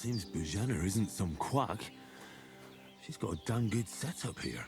Seems Bujana isn't some quack. She's got a damn good setup here.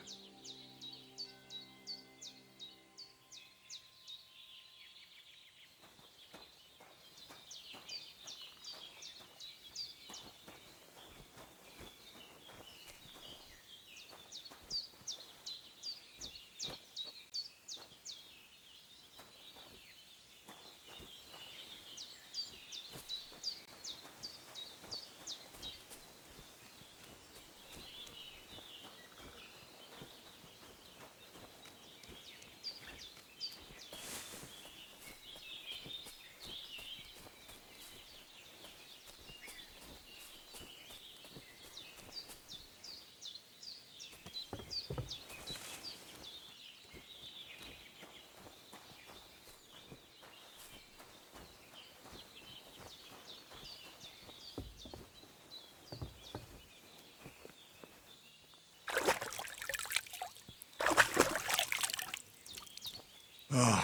I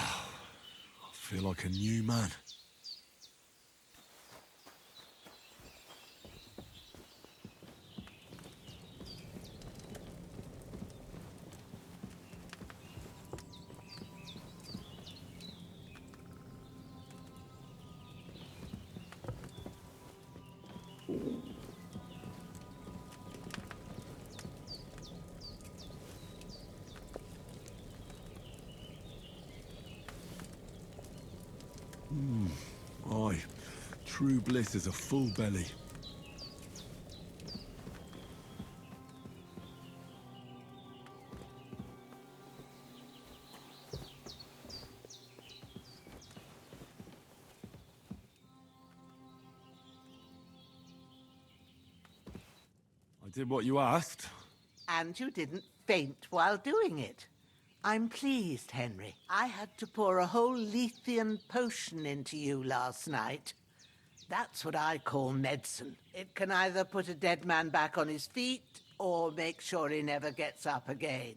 feel like a new man. Aye, true bliss is a full belly. I did what you asked. And you didn't faint while doing it. I'm pleased, Henry. I had to pour a whole Lethean potion into you last night. That's what I call medicine. It can either put a dead man back on his feet or make sure he never gets up again.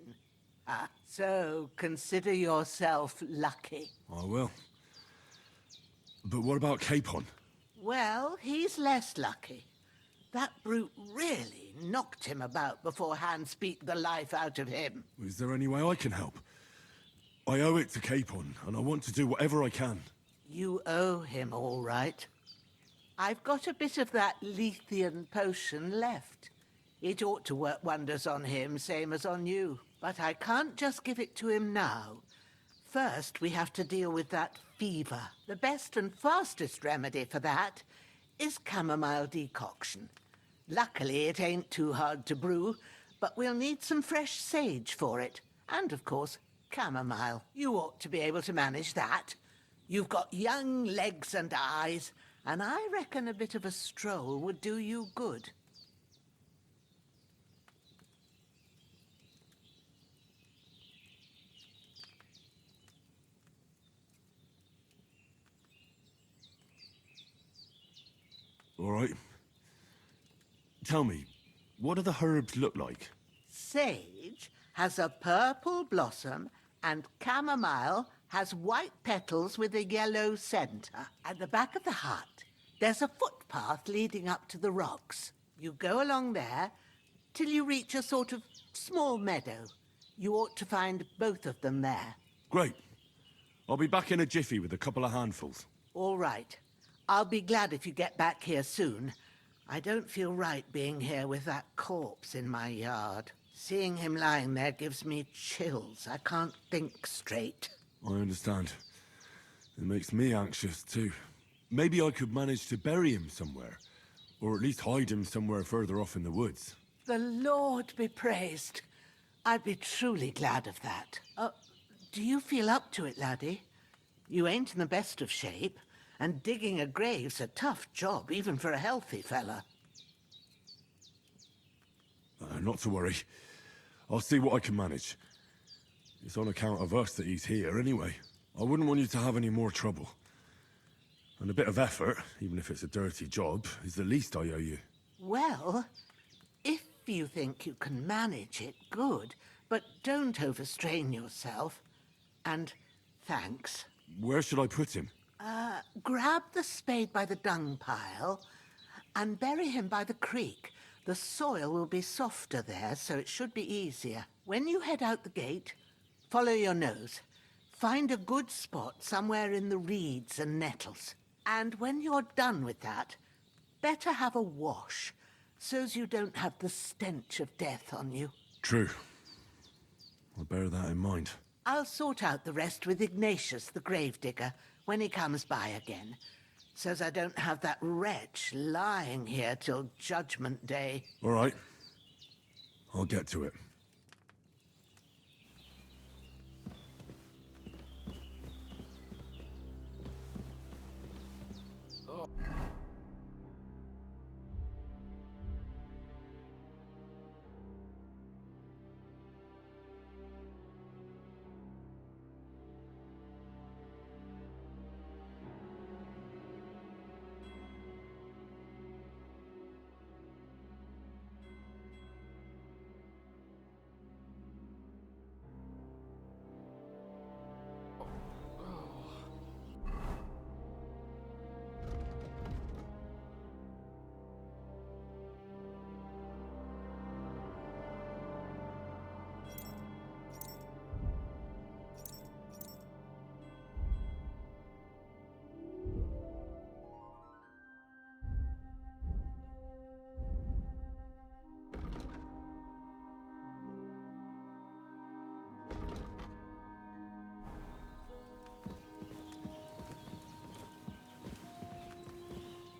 So consider yourself lucky. I will. But what about Capon? Well, he's less lucky. That brute really knocked him about before Hans beat the life out of him. Is there any way I can help? I owe it to Capon, and I want to do whatever I can. You owe him, all right. I've got a bit of that Lethean potion left. It ought to work wonders on him, same as on you. But I can't just give it to him now. First, we have to deal with that fever. The best and fastest remedy for that is chamomile decoction. Luckily, it ain't too hard to brew, but we'll need some fresh sage for it. And, of course, chamomile. You ought to be able to manage that. You've got young legs and eyes, and I reckon a bit of a stroll would do you good. All right. Tell me, what do the herbs look like? Sage has a purple blossom, and chamomile has white petals with a yellow center. At the back of the hut, there's a footpath leading up to the rocks. You go along there till you reach a sort of small meadow. You ought to find both of them there. Great. I'll be back in a jiffy with a couple of handfuls. All right. I'll be glad if you get back here soon. I don't feel right being here with that corpse in my yard. Seeing him lying there gives me chills. I can't think straight. I understand. It makes me anxious, too. Maybe I could manage to bury him somewhere. Or at least hide him somewhere further off in the woods. The Lord be praised. I'd be truly glad of that. Do you feel up to it, laddie? You ain't in the best of shape, and digging a grave's a tough job, even for a healthy fella. Not to worry. I'll see what I can manage. It's on account of us that he's here, anyway. I wouldn't want you to have any more trouble. And a bit of effort, even if it's a dirty job, is the least I owe you. Well, if you think you can manage it, good. But don't overstrain yourself. And thanks. Where should I put him? Grab the spade by the dung pile And bury him by the creek. The soil will be softer there, so it should be easier. When you head out the gate, follow your nose. Find a good spot somewhere in the reeds and nettles. And when you're done with that, better have a wash, so's you don't have the stench of death on you. True. I'll bear that in mind. I'll sort out the rest with Ignatius, the gravedigger, when he comes by again, so's I don't have that wretch lying here till Judgment Day. All right. I'll get to it.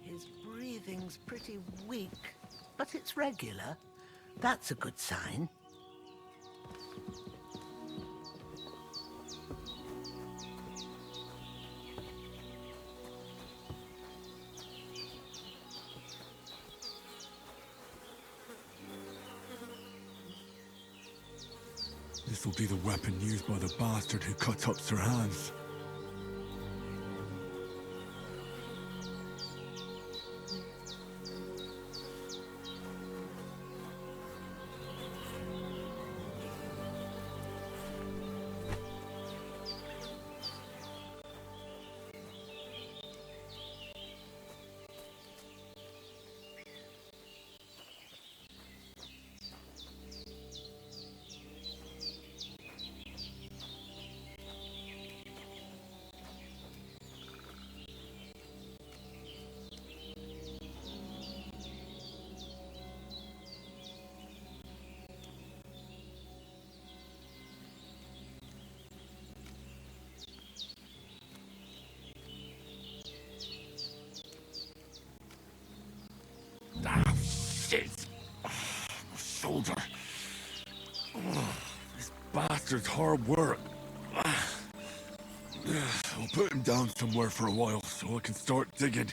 His breathing's pretty weak, but it's regular. That's a good sign. This'll be the weapon used by the bastard who cut up Sir Hans. Ah, shit! My shoulder. This bastard's hard work. I'll put him down somewhere for a while so I can start digging.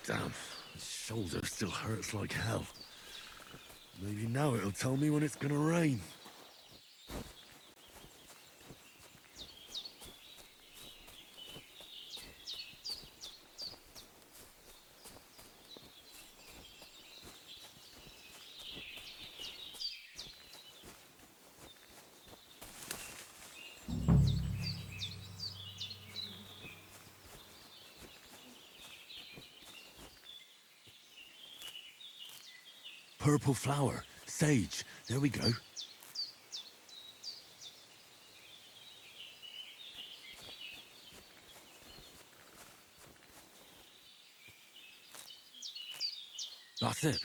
Damn, his shoulder still hurts like hell. Maybe now it'll tell me when it's gonna rain. Purple flower. Sage. There we go. That's it.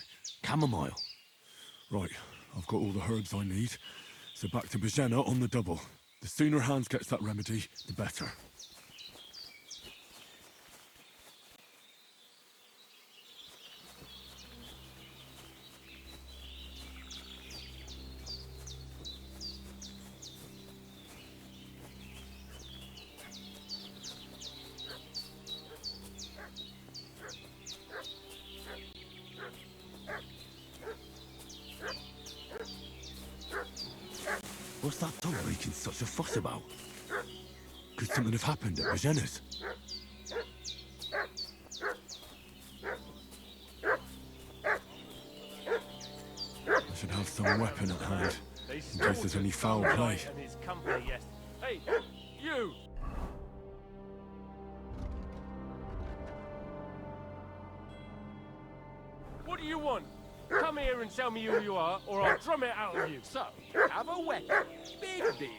Chamomile. Right, I've got all the herbs I need. So back to Bajena on the double. The sooner Hans gets that remedy, the better. What's that dog making such a fuss about? Could something have happened at Bajena's? I should have some weapon at hand, in case there's any foul play. Hey, you! What do you want? Come here and tell me who you are, or I'll drum it out of you. So, have a weapon. Big deal.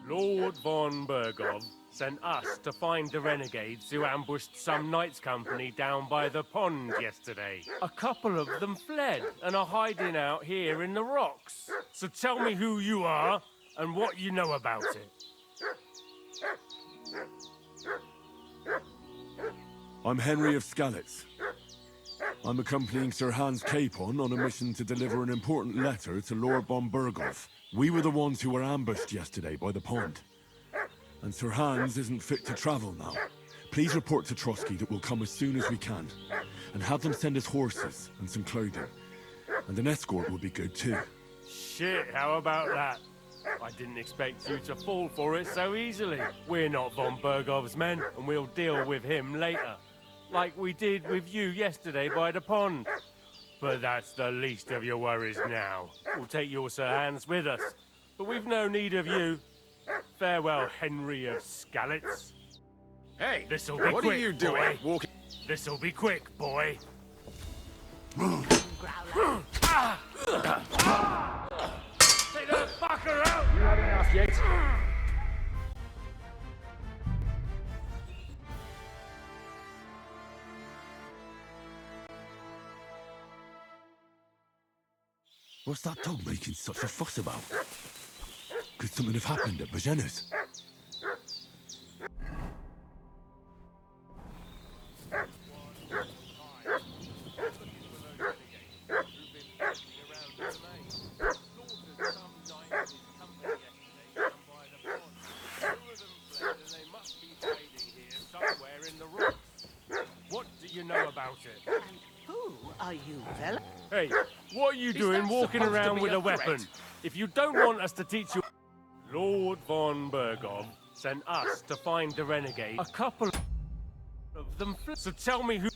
Lord von Bergov sent us to find the renegades who ambushed some knights' company down by the pond yesterday. A couple of them fled and are hiding out here in the rocks. So tell me who you are and what you know about it. I'm Henry of Skalitz. I'm accompanying Sir Hans Capon on a mission to deliver an important letter to Lord von Bergov. We were the ones who were ambushed yesterday by the pond. And Sir Hans isn't fit to travel now. Please report to Trotsky that we'll come as soon as we can. And have them send us horses and some clothing. And an escort would be good too. Shit, how about that? I didn't expect you to fall for it so easily. We're not von Bergov's men, and we'll deal with him later. Like we did with you yesterday by the pond. But that's the least of your worries now. We'll take your Sir Hans with us. But we've no need of you. Farewell, Henry of Skalitz. Hey, This'll be what quick, are you doing? boy. Walking. This'll be quick, boy. Growler. Take that fucker out! You had enough yet? What's that dog making such a fuss about? Could something have happened at Bajena's? What do you know about it? And who are you, fella? Hey, what are you doing that walking supposed to around be with a a weapon? threat? If you don't want us to teach you... Lord von Bergov sent us to find the renegade. A couple of them... So tell me who...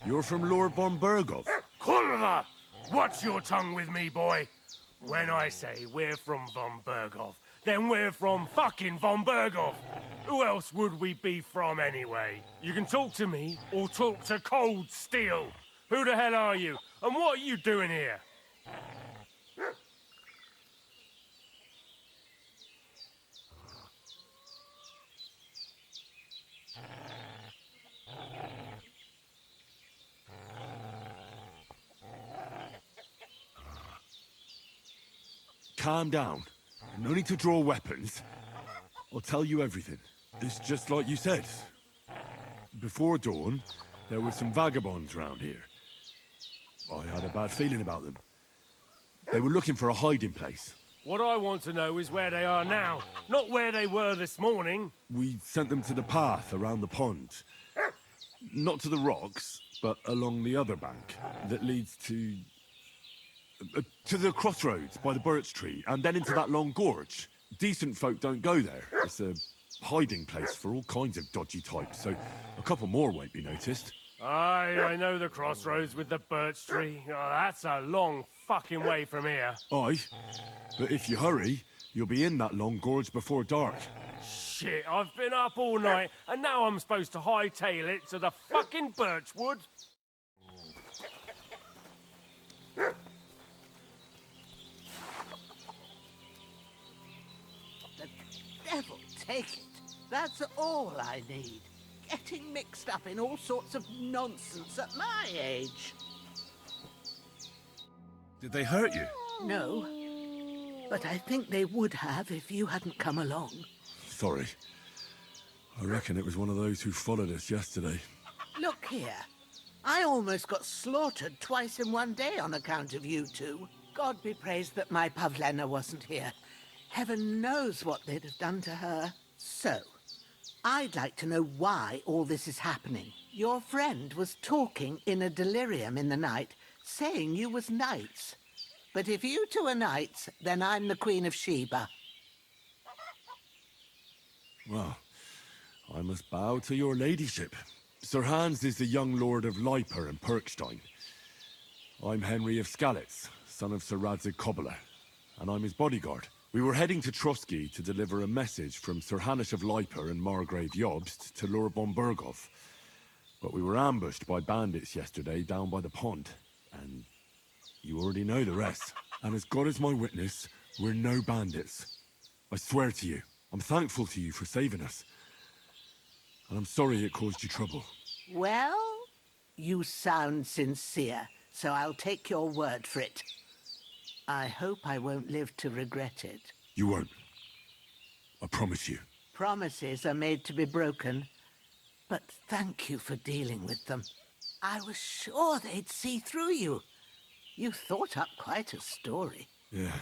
You're from Lord von Bergov? Kurva! Watch your tongue with me, boy. When I say we're from von Bergov, then we're from fucking von Bergov. Who else would we be from anyway? You can talk to me or talk to cold steel. Who the hell are you? And what are you doing here? Calm down. No need to draw weapons. I'll tell you everything. It's just like you said. Before dawn, there were some vagabonds round here. I had a bad feeling about them. They were looking for a hiding place. What I want to know is where they are now, not where they were this morning. We sent them to the path around the pond. Not to the rocks, but along the other bank that leads to the crossroads by the birch tree, and then into that long gorge. Decent folk don't go there. It's a hiding place for all kinds of dodgy types, so a couple more won't be noticed. Aye, I know the crossroads with the birch tree. Oh, that's a long fucking way from here. Aye, but if you hurry, you'll be in that long gorge before dark. Shit, I've been up all night, and now I'm supposed to hightail it to the fucking Birchwood? The devil take it. That's all I need. Getting mixed up in all sorts of nonsense at my age. Did they hurt you? No, but I think they would have if you hadn't come along. Sorry. I reckon it was one of those who followed us yesterday. Look here. I almost got slaughtered twice in one day on account of you two. God be praised that my Pavlena wasn't here. Heaven knows what they'd have done to her. So, I'd like to know why all this is happening. Your friend was talking in a delirium in the night, saying you was knights. But if you two are knights, then I'm the Queen of Sheba. Well, I must bow to your ladyship. Sir Hans is the young lord of Leiper and Perkstein. I'm Henry of Skalitz, son of Sir Radzig Cobbler, and I'm his bodyguard. We were heading to Trotsky to deliver a message from Sir Hanush of Leiper and Margrave Jobst to Lord von Berghoff. But we were ambushed by bandits yesterday down by the pond, and you already know the rest. And as God is my witness, we're no bandits. I swear to you, I'm thankful to you for saving us. And I'm sorry it caused you trouble. Well, you sound sincere, so I'll take your word for it. I hope I won't live to regret it. You won't. I promise you. Promises are made to be broken, but thank you for dealing with them. I was sure they'd see through you. You thought up quite a story. Yeah.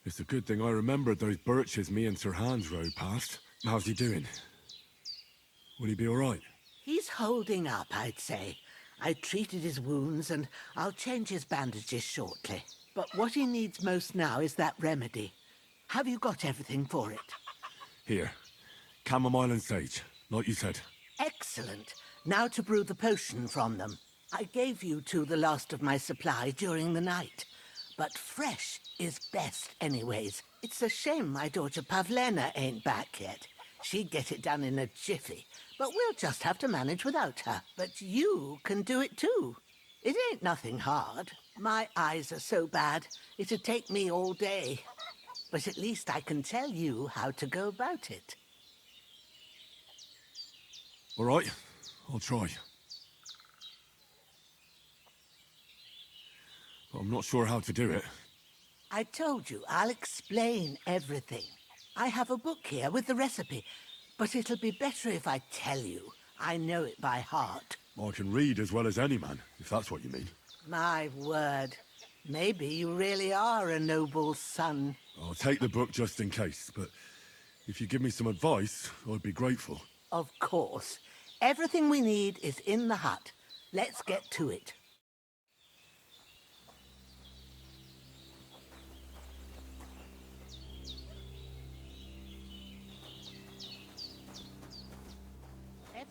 It's a good thing I remembered those birches me and Sir Hans rode past. How's he doing? Will he be all right? He's holding up, I'd say. I treated his wounds and I'll change his bandages shortly. But what he needs most now is that remedy. Have you got everything for it? Here. Chamomile and sage, like you said. Excellent. Now to brew the potion from them. I gave you two the last of my supply during the night. But fresh is best anyways. It's a shame my daughter Pavlena ain't back yet. She'd get it done in a jiffy. But we'll just have to manage without her. But you can do it too. It ain't nothing hard. My eyes are so bad, it'd take me all day. But at least I can tell you how to go about it. All right, I'll try. But I'm not sure how to do it. I told you, I'll explain everything. I have a book here with the recipe, but it'll be better if I tell you. I know it by heart. I can read as well as any man, if that's what you mean. My word. Maybe you really are a noble son. I'll take the book just in case, but if you give me some advice, I'd be grateful. Of course. Everything we need is in the hut. Let's get to it.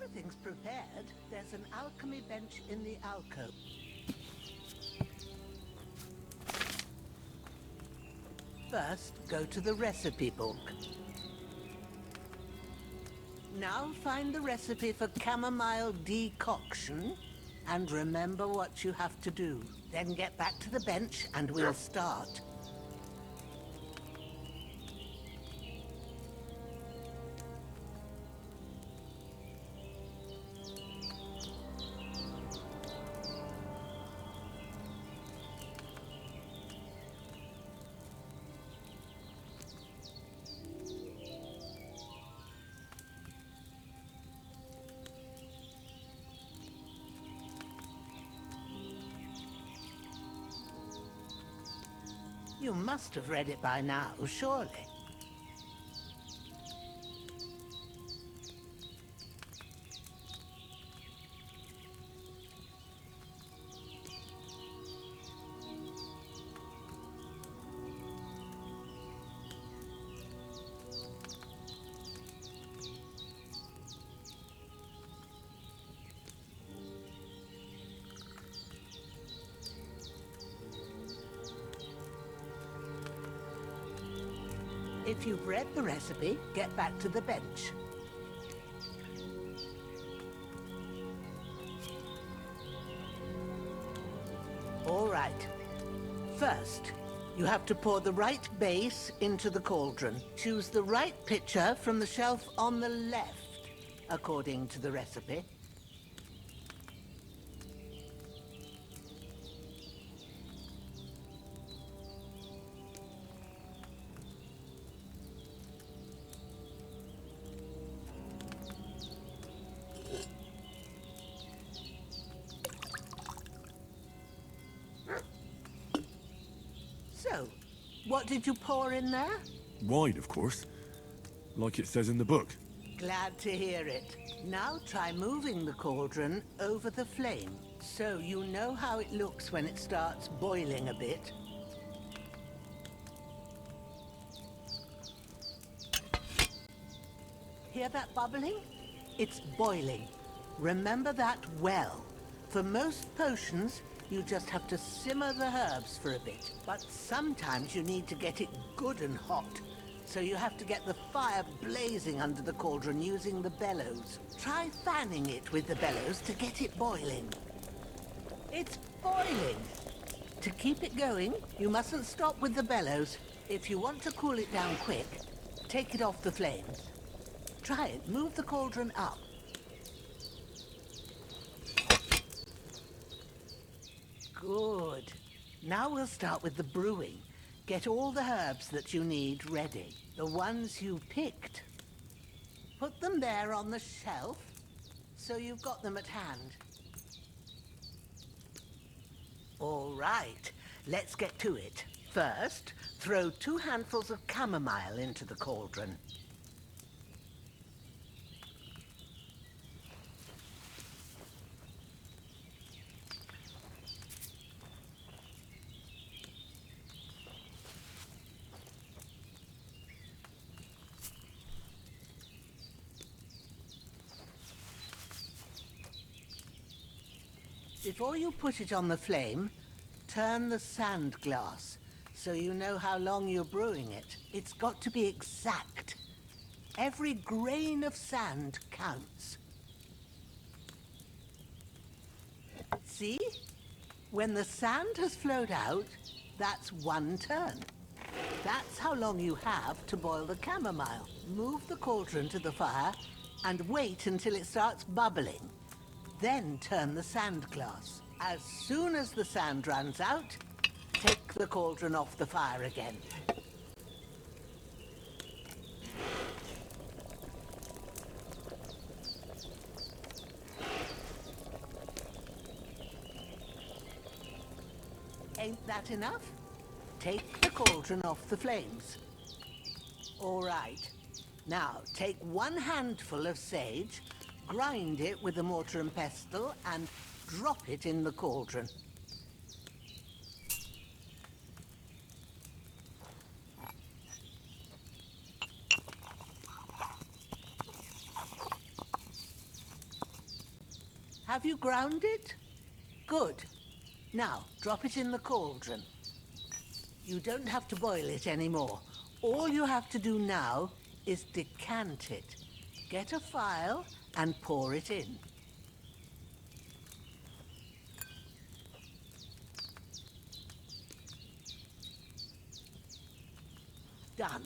Everything's prepared. There's an alchemy bench in the alcove. First, go to the recipe book. Now find the recipe for chamomile decoction and remember what you have to do. Then get back to the bench and we'll start. You must have read it by now, surely. If you've read the recipe, get back to the bench. All right. First, you have to pour the right base into the cauldron. Choose the right pitcher from the shelf on the left, according to the recipe. So, what did you pour in there? Wine, of course. Like it says in the book. Glad to hear it. Now try moving the cauldron over the flame, so you know how it looks when it starts boiling a bit. Hear that bubbling? It's boiling. Remember that well. For most potions, you just have to simmer the herbs for a bit. But sometimes you need to get it good and hot. So you have to get the fire blazing under the cauldron using the bellows. Try fanning it with the bellows to get it boiling. It's boiling! To keep it going, you mustn't stop with the bellows. If you want to cool it down quick, take it off the flames. Try it. Move the cauldron up. Good. Now we'll start with the brewing. Get all the herbs that you need ready. The ones you picked. Put them there on the shelf, so you've got them at hand. All right, let's get to it. First, throw 2 handfuls of chamomile into the cauldron. Before you put it on the flame, turn the sand glass so you know how long you're brewing it. It's got to be exact. Every grain of sand counts. See? When the sand has flowed out, that's 1 turn. That's how long you have to boil the chamomile. Move the cauldron to the fire and wait until it starts bubbling. Then turn the sand glass. As soon as the sand runs out, take the cauldron off the fire again. Ain't that enough? Take the cauldron off the flames. All right. Now, take 1 handful of sage, grind it with a mortar and pestle, and drop it in the cauldron. Have you ground it? Good. Now, drop it in the cauldron. You don't have to boil it anymore. All you have to do now is decant it. Get a phial and pour it in. Done.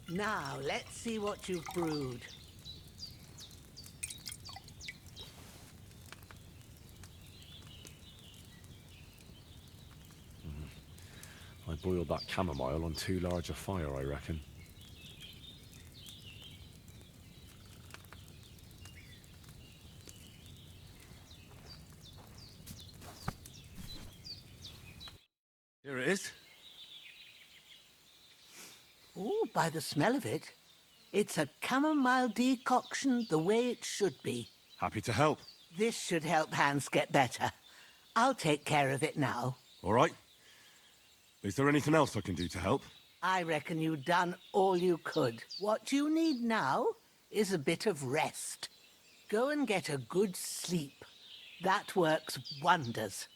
Now, let's see what you've brewed. I boiled that chamomile on too large a fire, I reckon. Here it is. Ooh, by the smell of it, it's a chamomile decoction the way it should be. Happy to help. This should help Hans get better. I'll take care of it now. All right. Is there anything else I can do to help? I reckon you've done all you could. What you need now is a bit of rest. Go and get a good sleep. That works wonders.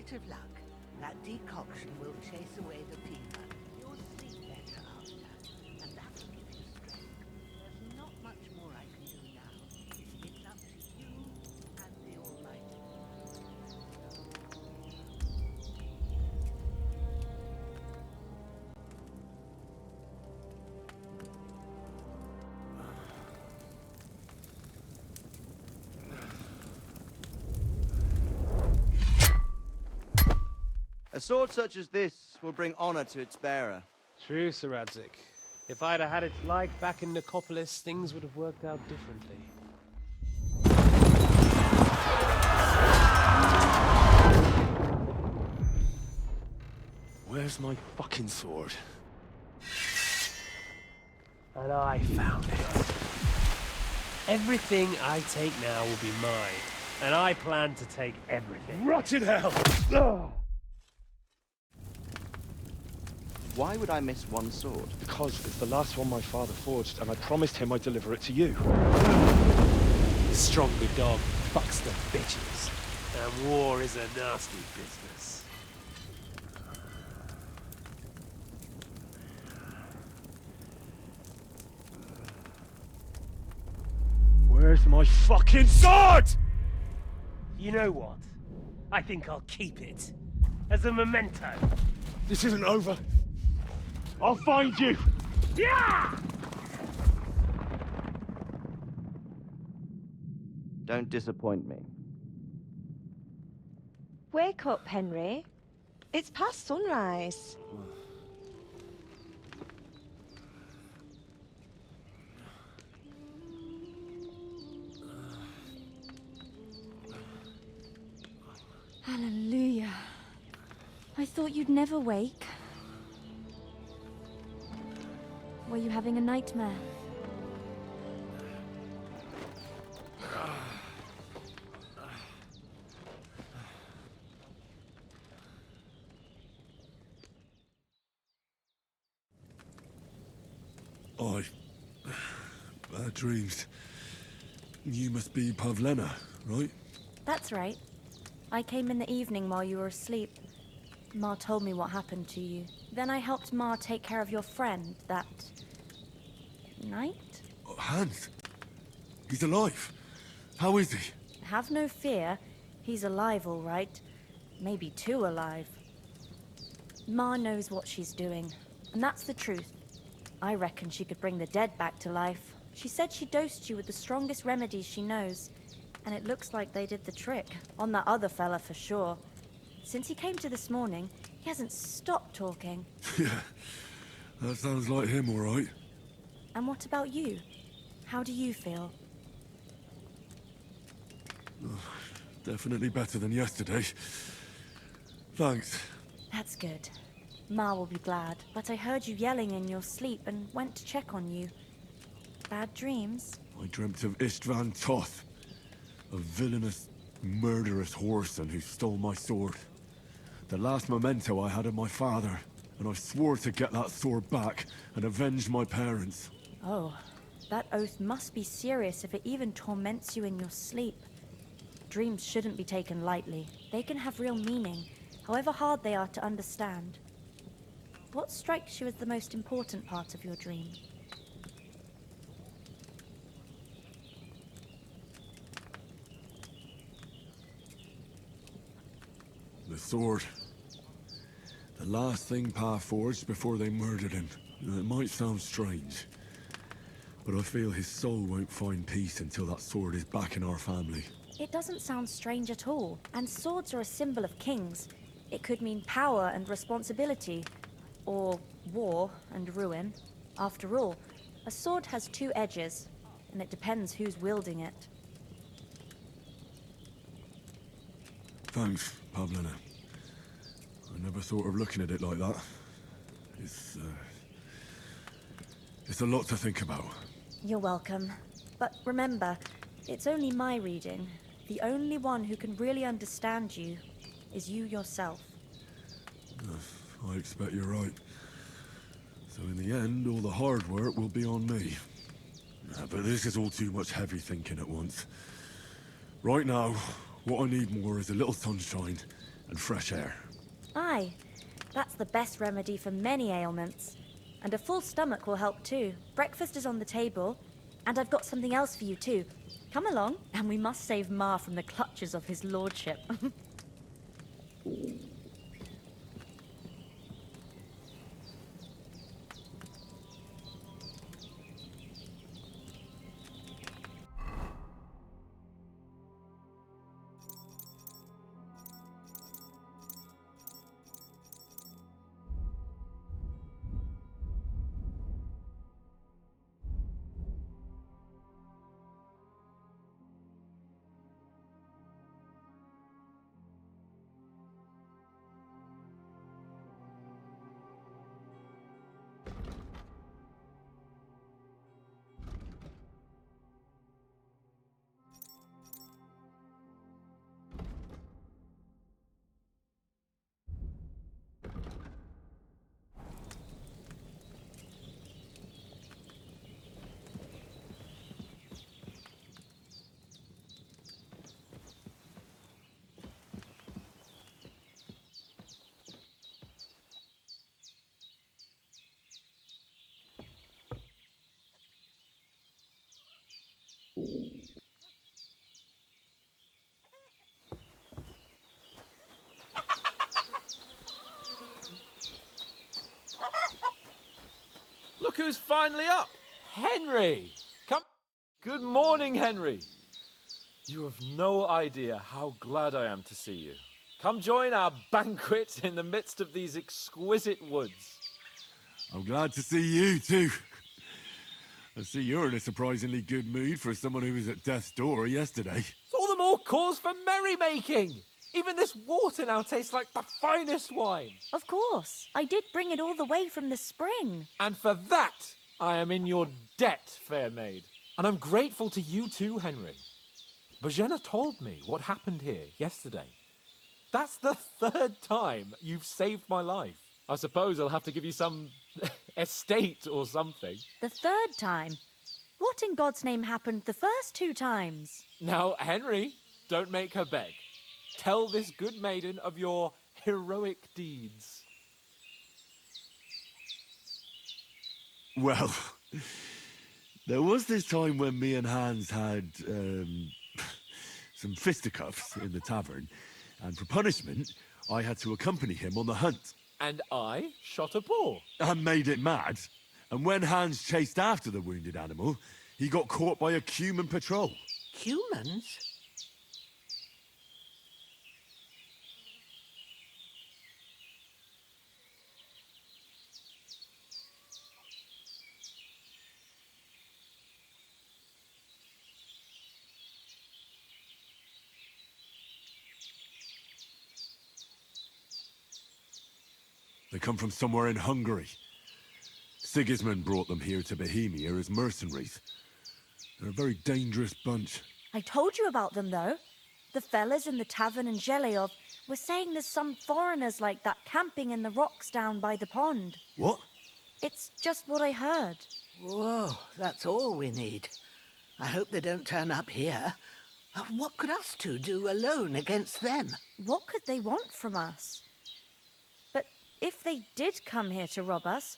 bit of luck, that decoction will chase away the fever. You'll sleep better after, and that'll give you strength. There's not much more I can do now. It's up to you and the Almighty. A sword such as this will bring honor to its bearer. True, Sir Radzik. If I'd have had its like back in Nicopolis, things would have worked out differently. Where's my fucking sword? And I found it. Everything I take now will be mine, and I plan to take everything. Rotted hell! Why would I miss one sword? Because it's the last one my father forged, and I promised him I'd deliver it to you. The stronger dog fucks the bitches, and war is a nasty business. Where's my fucking sword? You know what? I think I'll keep it. As a memento. This isn't over. I'll find you! Yeah! Don't disappoint me. Wake up, Henry. It's past sunrise. Hallelujah. I thought you'd never wake. Were you having a nightmare? Bad dreams. You must be Pavlena, right? That's right. I came in the evening while you were asleep. Ma told me what happened to you. Then I helped Ma take care of your friend that night? Hans? He's alive. How is he? Have no fear. He's alive, all right. Maybe too alive. Ma knows what she's doing, and that's the truth. I reckon she could bring the dead back to life. She said she dosed you with the strongest remedies she knows, and it looks like they did the trick. On that other fella for sure. Since he came to this morning, he hasn't stopped talking. Yeah, that sounds like him, all right. And what about you? How do you feel? Definitely better than yesterday. Thanks. That's good. Ma will be glad, but I heard you yelling in your sleep and went to check on you. Bad dreams? I dreamt of Istvan Toth, a villainous, murderous whoreson who stole my sword. The last memento I had of my father, and I swore to get that sword back and avenge my parents. Oh, that oath must be serious if it even torments you in your sleep. Dreams shouldn't be taken lightly. They can have real meaning, however hard they are to understand. What strikes you as the most important part of your dream? The sword. The last thing Pa forged before they murdered him. It might sound strange, but I feel his soul won't find peace until that sword is back in our family. It doesn't sound strange at all, and swords are a symbol of kings. It could mean power and responsibility, or war and ruin. After all, a sword has two edges, and it depends who's wielding it. Thanks, Pavlina. I never thought of looking at it like that. It's a lot to think about. You're welcome. But remember, it's only my reading. The only one who can really understand you is you yourself. I expect you're right. So in the end, all the hard work will be on me. But this is all too much heavy thinking at once. Right now, what I need more is a little sunshine and fresh air. Aye, that's the best remedy for many ailments. And a full stomach will help too. Breakfast is on the table, and I've got something else for you too. Come along, and we must save Ma from the clutches of his lordship. Look who's finally up! Henry! Come. Good morning, Henry. You have no idea how glad I am to see you. Come join our banquet in the midst of these exquisite woods. I'm glad to see you too. I see you're in a surprisingly good mood for someone who was at death's door yesterday. It's all the more cause for merrymaking. Even this water now tastes like the finest wine. Of course, I did bring it all the way from the spring. And for that, I am in your debt, fair maid. And I'm grateful to you too, Henry. Bajena told me what happened here yesterday. That's the third time you've saved my life. I suppose I'll have to give you some estate or something. The third time? What in God's name happened the first 2 times? Now, Henry, don't make her beg. Tell this good maiden of your heroic deeds. Well, there was this time when me and Hans had some fisticuffs in the tavern, and for punishment, I had to accompany him on the hunt. And I shot a boar. And made it mad. And when Hans chased after the wounded animal, he got caught by a human patrol. Humans? They come from somewhere in Hungary. Sigismund brought them here to Bohemia as mercenaries. They're a very dangerous bunch. I told you about them, though. The fellas in the tavern in Zheleov were saying there's some foreigners like that camping in the rocks down by the pond. What? It's just what I heard. Whoa, that's all we need. I hope they don't turn up here. What could us two do alone against them? What could they want from us? But if they did come here to rob us,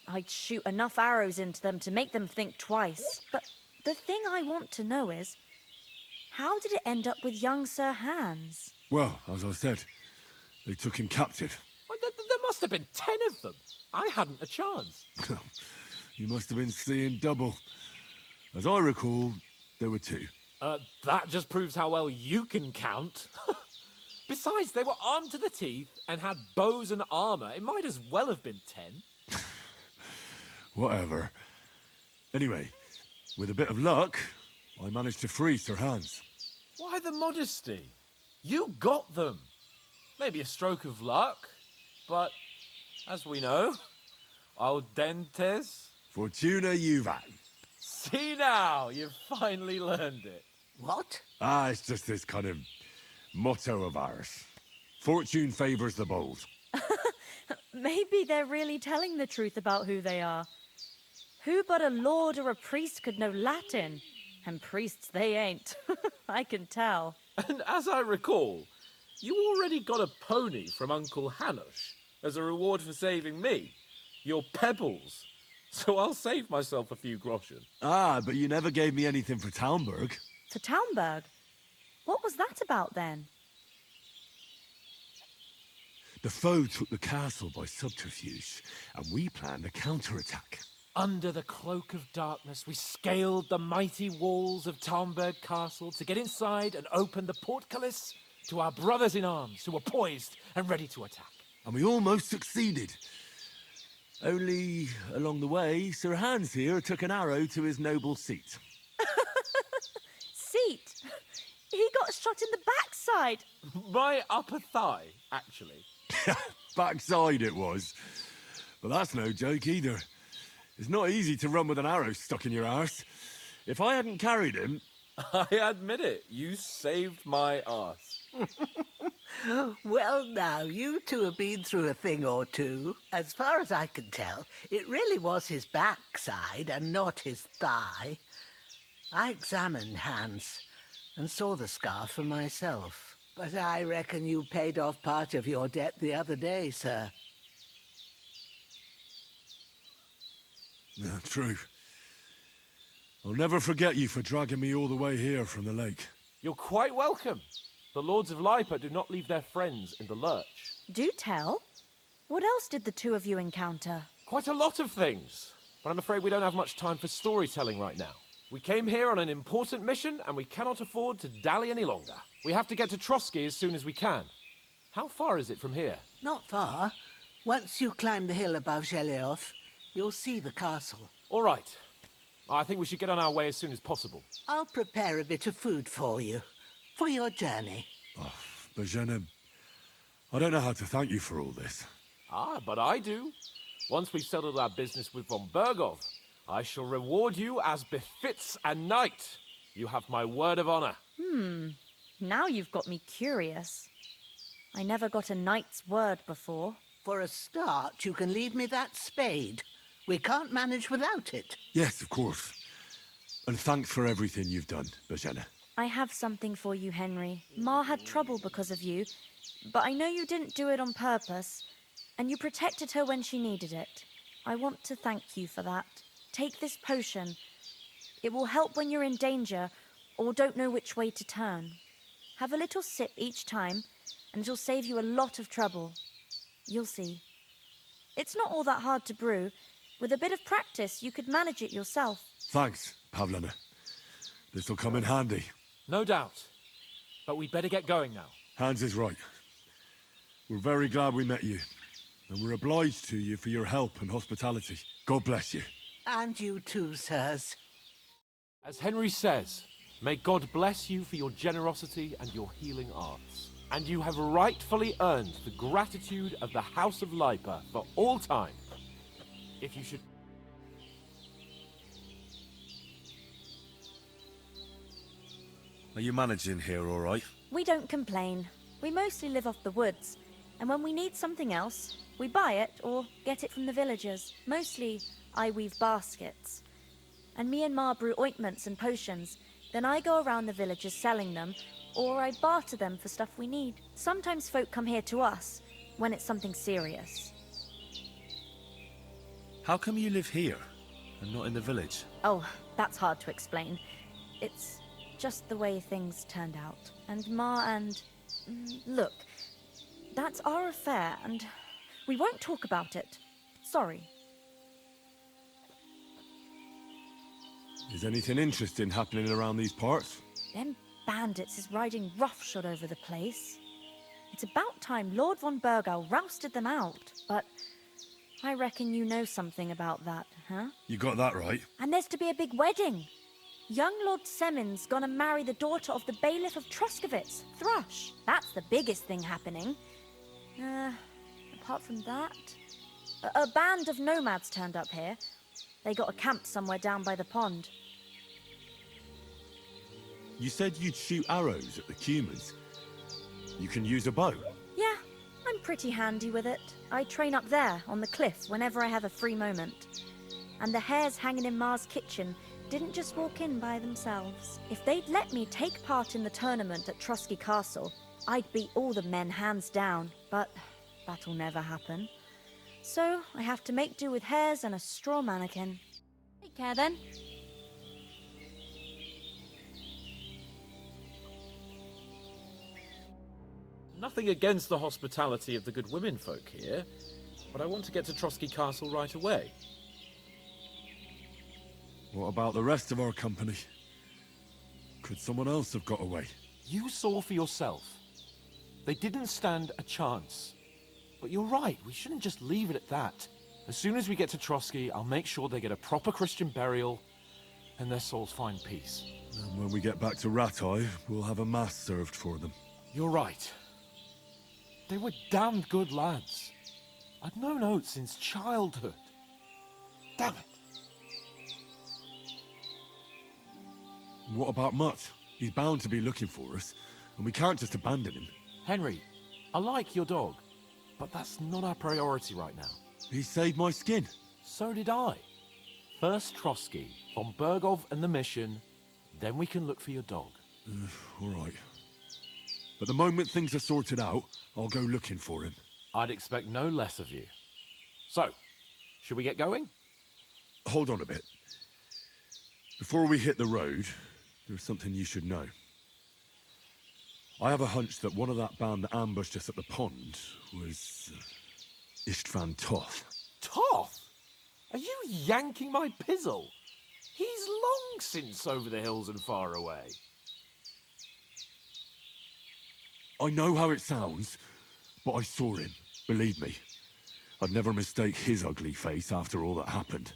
I'd shoot enough arrows into them to make them think twice. But the thing I want to know is, how did it end up with young Sir Hans? Well, as I said, they took him captive. Well, there must have been 10 of them. I hadn't a chance. You must have been seeing double. As I recall, there were 2. That just proves how well you can count. Besides, they were armed to the teeth and had bows and armor. It might as well have been 10. Whatever. Anyway, with a bit of luck, I managed to free Sir Hans. Why the modesty? You got them. Maybe a stroke of luck, but as we know, al dentes. Fortuna juvat. See now, you've finally learned it. What? It's just this kind of motto of ours. Fortune favors the bold. Maybe they're really telling the truth about who they are. Who but a lord or a priest could know Latin? And priests they ain't. I can tell. And as I recall, You already got a pony from Uncle Hanush as a reward for saving me. Your pebbles. So I'll save myself a few groschen. Ah, but you never gave me anything for Townburg. For Townburg? What was that about then? The foe took the castle by subterfuge, and we planned a counterattack. Under the cloak of darkness, we scaled the mighty walls of Talmberg Castle to get inside and open the portcullis to our brothers in arms who were poised and ready to attack. And we almost succeeded. Only, along the way, Sir Hans here took an arrow to his noble seat. Seat? He got shot in the backside. My upper thigh, actually. Backside it was. But that's no joke either. It's not easy to run with an arrow stuck in your arse. If I hadn't carried him... I admit it, you saved my arse. Well, now, you two have been through a thing or two. As far as I can tell, it really was his backside and not his thigh. I examined Hans and saw the scar for myself. But I reckon you paid off part of your debt the other day, sir. No, true. I'll never forget you for dragging me all the way here from the lake. You're quite welcome. The Lords of Lipa do not leave their friends in the lurch. Do tell. What else did the two of you encounter? Quite a lot of things, but I'm afraid we don't have much time for storytelling right now. We came here on an important mission, and we cannot afford to dally any longer. We have to get to Trotsky as soon as we can. How far is it from here? Not far. Once you climb the hill above Zhelioth, you'll see the castle. All right. I think we should get on our way as soon as possible. I'll prepare a bit of food for you, for your journey. Oh, Bajena, I don't know how to thank you for all this. Ah, but I do. Once we've settled our business with von Bergov, I shall reward you as befits a knight. You have my word of honor. Now you've got me curious. I never got a knight's word before. For a start, you can leave me that spade. We can't manage without it. Yes, of course. And thanks for everything you've done, Bajena. I have something for you, Henry. Ma had trouble because of you, but I know you didn't do it on purpose, and you protected her when she needed it. I want to thank you for that. Take this potion. It will help when you're in danger or don't know which way to turn. Have a little sip each time, and it'll save you a lot of trouble. You'll see. It's not all that hard to brew. With a bit of practice, you could manage it yourself. Thanks, Pavlana. This'll come in handy. No doubt. But we'd better get going now. Hans is right. We're very glad we met you. And we're obliged to you for your help and hospitality. God bless you. And you too, sirs. As Henry says, may God bless you for your generosity and your healing arts. And you have rightfully earned the gratitude of the House of Lipa for all time. If you should... Are you managing here all right? We don't complain. We mostly live off the woods, and when we need something else, we buy it or get it from the villagers. Mostly, I weave baskets. And me and Ma brew ointments and potions. Then I go around the villages selling them, or I barter them for stuff we need. Sometimes folk come here to us, when it's something serious. How come you live here and not in the village? Oh, that's hard to explain. It's just the way things turned out. And Ma and... Look, that's our affair, and we won't talk about it. Sorry. Is anything interesting happening around these parts? Them bandits is riding roughshod over the place. It's about time Lord von Burgau rousted them out, but I reckon you know something about that, huh? You got that right. And there's to be a big wedding. Young Lord Semin's gonna marry the daughter of the bailiff of Troskovitz, Thrush. That's the biggest thing happening. Apart from that... A band of nomads turned up here. They got a camp somewhere down by the pond. You said you'd shoot arrows at the Cumans. You can use a bow. Yeah, I'm pretty handy with it. I train up there, on the cliff, whenever I have a free moment. And the hares hanging in Ma's kitchen didn't just walk in by themselves. If they'd let me take part in the tournament at Trotsky Castle, I'd beat all the men hands down, but that'll never happen. So I have to make do with hares and a straw mannequin. Take care then. Nothing against the hospitality of the good women folk here, but I want to get to Trotsky Castle right away. What about the rest of our company? Could someone else have got away? You saw for yourself. They didn't stand a chance. But you're right, we shouldn't just leave it at that. As soon as we get to Trotsky, I'll make sure they get a proper Christian burial and their souls find peace. And when we get back to Rattay, we'll have a mass served for them. You're right. They were damned good lads. I'd known Oates since childhood. Damn it. What about Mutt? He's bound to be looking for us, and we can't just abandon him. Henry, I like your dog, but that's not our priority right now. He saved my skin. So did I. First Trotsky, von Bergov and the mission, then we can look for your dog. All right. But the moment things are sorted out, I'll go looking for him. I'd expect no less of you. So, should we get going? Hold on a bit. Before we hit the road, there's something you should know. I have a hunch that one of that band that ambushed us at the pond was Istvan Toth. Toth? Are you yanking my pizzle? He's long since over the hills and far away. I know how it sounds, but I saw him, believe me. I'd never mistake his ugly face after all that happened.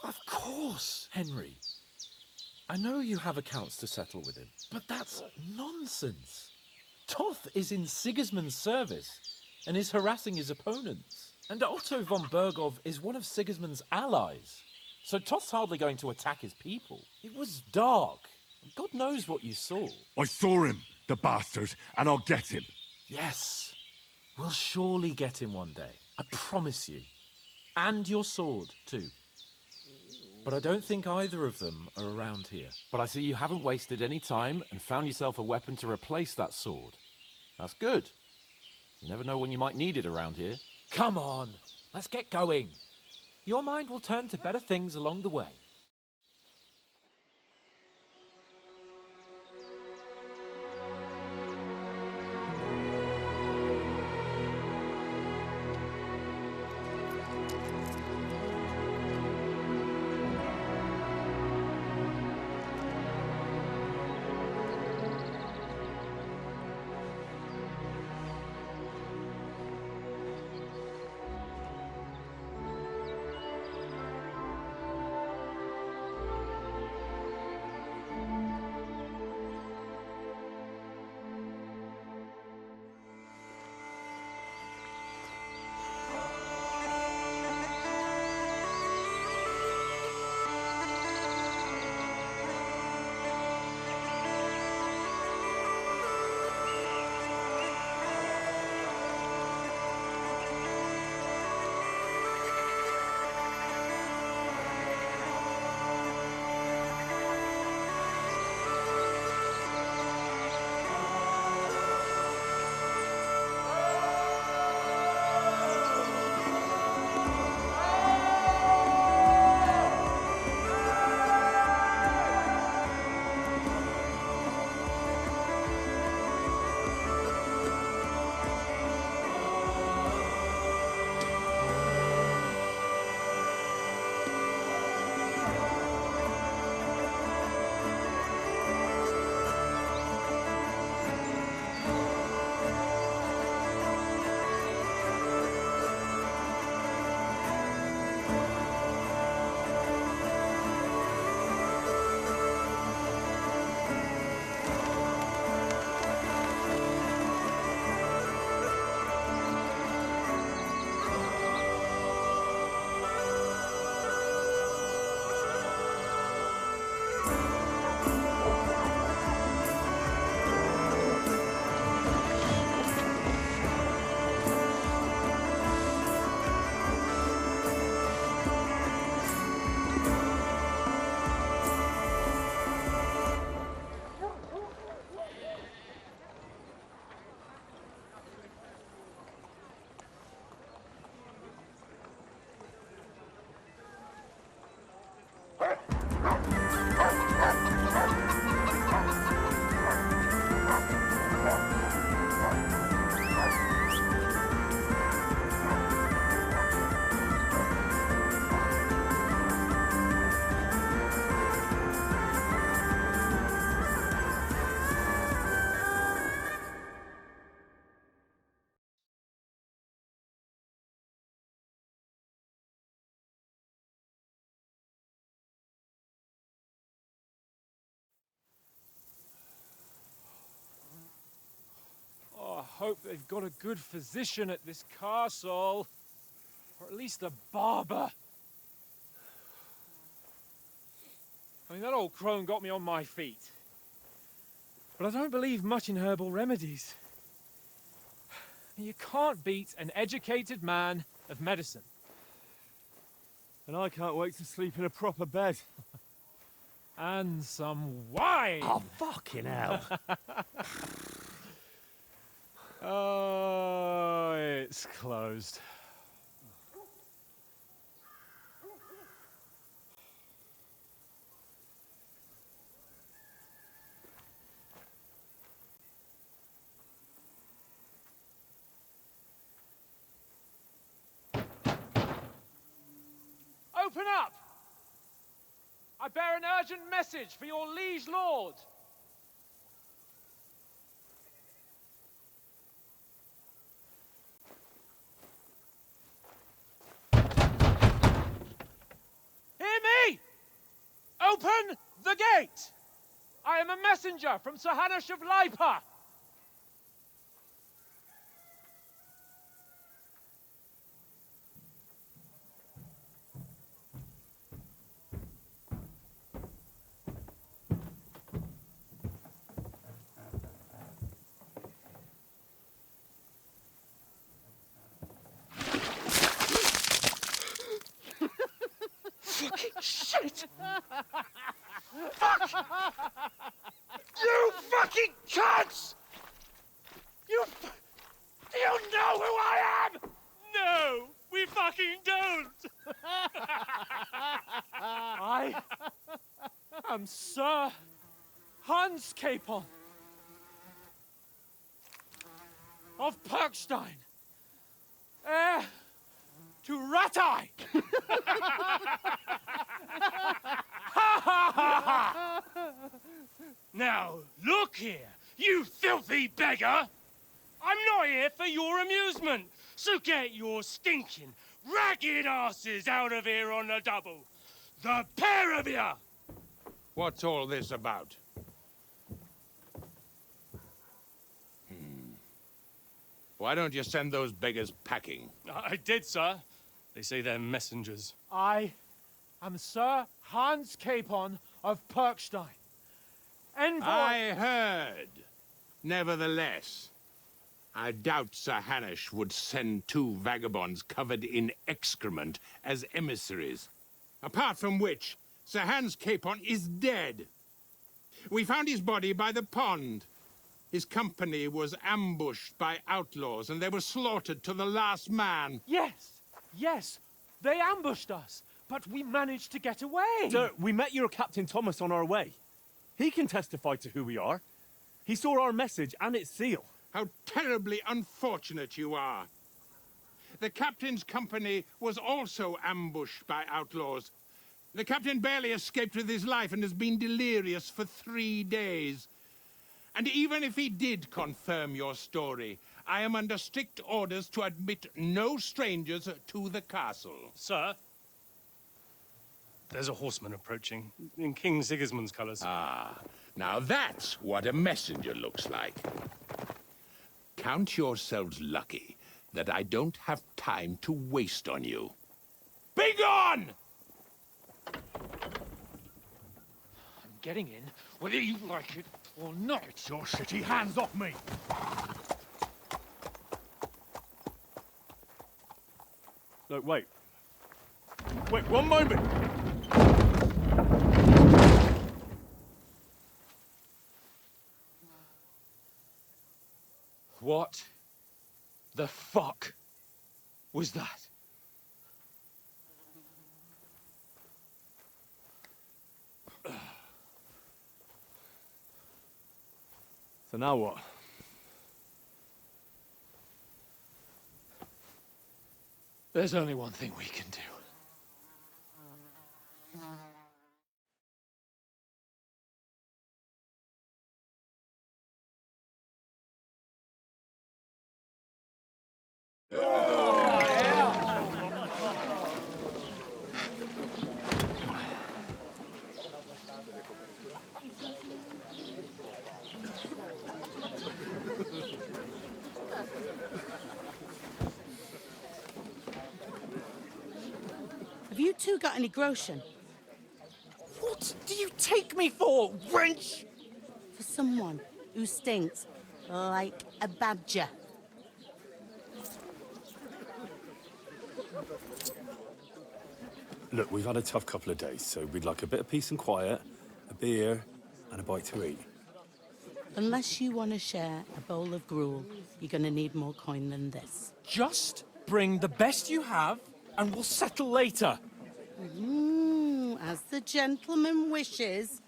Of course, Henry. I know you have accounts to settle with him, but that's nonsense. Toth is in Sigismund's service and is harassing his opponents. And Otto von Bergov is one of Sigismund's allies. So Toth's hardly going to attack his people. It was dark. God knows what you saw. I saw him, the bastard, and I'll get him. Yes. We'll surely get him one day. I promise you. And your sword, too. But I don't think either of them are around here. But I see you haven't wasted any time and found yourself a weapon to replace that sword. That's good. You never know when you might need it around here. Come on, let's get going. Your mind will turn to better things along the way. hope they've got a good physician at this castle. Or at least a barber. I mean, that old crone got me on my feet. But I don't believe much in herbal remedies. You can't beat an educated man of medicine. And I can't wait to sleep in a proper bed. And some wine! Oh, fucking hell. Oh, it's closed. Open up! I bear an urgent message for your liege lord. Hear me! Open the gate! I am a messenger from Sir Hanush of Lipa. Shit! Fuck! You fucking cunts! Do you know who I am? No, we fucking don't! I am Sir Hans Capon of Perkstein, heir to Ratai. Now, look here, you filthy beggar! I'm not here for your amusement, so get your stinking, ragged asses out of here on the double. The pair of you! What's all this about? Why don't you send those beggars packing? I did, sir. They say they're messengers. I am Sir Hans Capon of Perkstein, envoy. I heard. Nevertheless, I doubt Sir Hanush would send two vagabonds covered in excrement as emissaries. Apart from which, Sir Hans Capon is dead. We found his body by the pond. His company was ambushed by outlaws, and they were slaughtered to the last man. Yes, they ambushed us, but we managed to get away. Sir, we met your Captain Thomas on our way. He can testify to who we are. He saw our message and its seal. How terribly unfortunate you are. The captain's company was also ambushed by outlaws. The captain barely escaped with his life and has been delirious for 3 days. And even if he did confirm your story, I am under strict orders to admit no strangers to the castle. Sir? There's a horseman approaching, in King Sigismund's colours. Ah, now that's what a messenger looks like. Count yourselves lucky that I don't have time to waste on you. Be gone! I'm getting in, whether you like it or not. Your shitty hands off me! Look, wait. Wait, one moment! What the fuck was that? So now what? There's only one thing we can do. you got any groschen? What do you take me for, wench? For someone who stinks like a badger. Look, we've had a tough couple of days, so we'd like a bit of peace and quiet, a beer, and a bite to eat. Unless you want to share a bowl of gruel, you're going to need more coin than this. Just bring the best you have, and we'll settle later. As the gentleman wishes.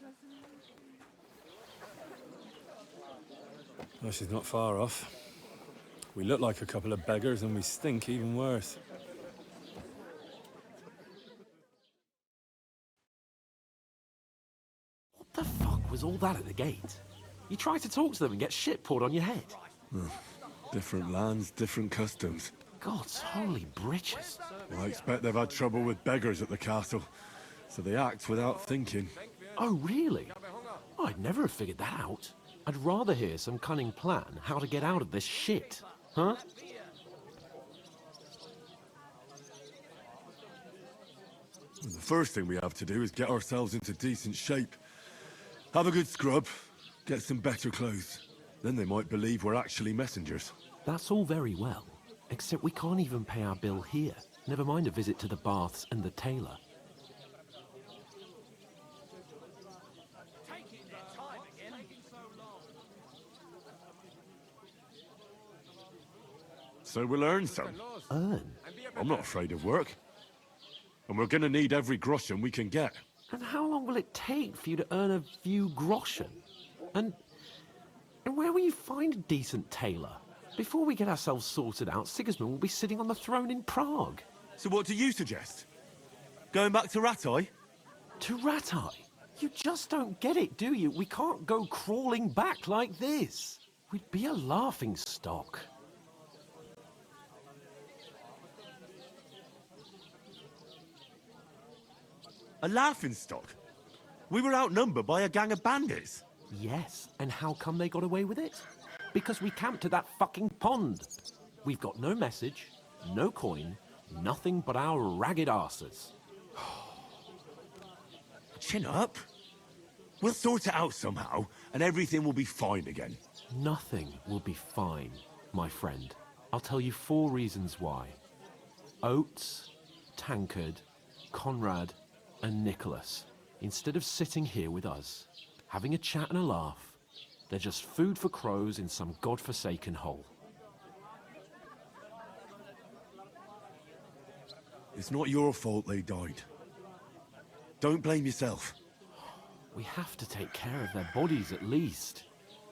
Well, she's not far off. We look like a couple of beggars, and we stink even worse. What the fuck was all that at the gate? You try to talk to them and get shit poured on your head. Different lands, different customs. God's holy britches. Well, I expect they've had trouble with beggars at the castle, so they act without thinking. Oh, really? I'd never have figured that out. I'd rather hear some cunning plan how to get out of this shit. Huh? The first thing we have to do is get ourselves into decent shape. Have a good scrub, get some better clothes. Then they might believe we're actually messengers. That's all very well, except we can't even pay our bill here. Never mind a visit to the baths and the tailor. So we'll earn some. Earn? I'm not afraid of work. And we're gonna need every groschen we can get. And how long will it take for you to earn a few groschen? And where will you find a decent tailor? Before we get ourselves sorted out, Sigismund will be sitting on the throne in Prague. So what do you suggest? Going back to Ratai? To Ratai? You just don't get it, do you? We can't go crawling back like this. We'd be a laughing stock. A laughingstock? We were outnumbered by a gang of bandits. Yes, and how come they got away with it? Because we camped at that fucking pond. We've got no message, no coin, nothing but our ragged arses. Chin up. We'll sort it out somehow, and everything will be fine again. Nothing will be fine, my friend. I'll tell you 4 reasons why. Oates, Tankard, Conrad, and Nicholas, instead of sitting here with us, having a chat and a laugh, they're just food for crows in some godforsaken hole. It's not your fault they died. Don't blame yourself. We have to take care of their bodies at least.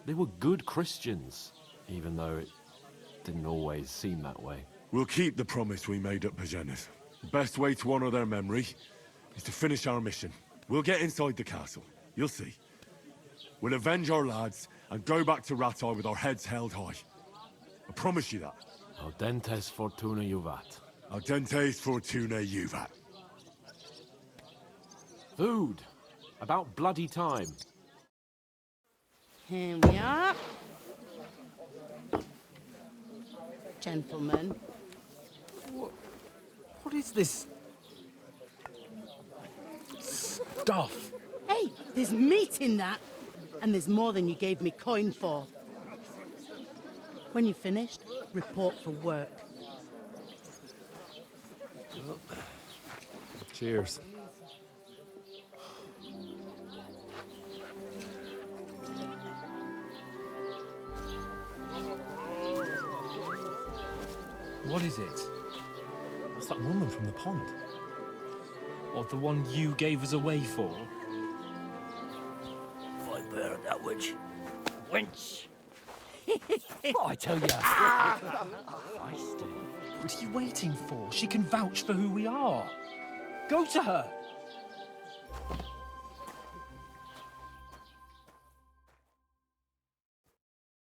They were good Christians, even though it didn't always seem that way. We'll keep the promise we made at Pagenis. The best way to honor their memory is to finish our mission. We'll get inside the castle. You'll see. We'll avenge our lads and go back to Ratai with our heads held high. I promise you that. Audentes fortuna juvat. Audentes fortuna juvat. Food. About bloody time. Here we are. Gentlemen. What is this stuff? Hey, there's meat in that. And there's more than you gave me coin for. When you're finished, report for work. Cheers. What is it? What's that woman from the pond? Or the one you gave us away for? I bear that witch. Wench! I tell ya. What are you waiting for? She can vouch for who we are. Go to her.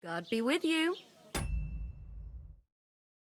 God be with you.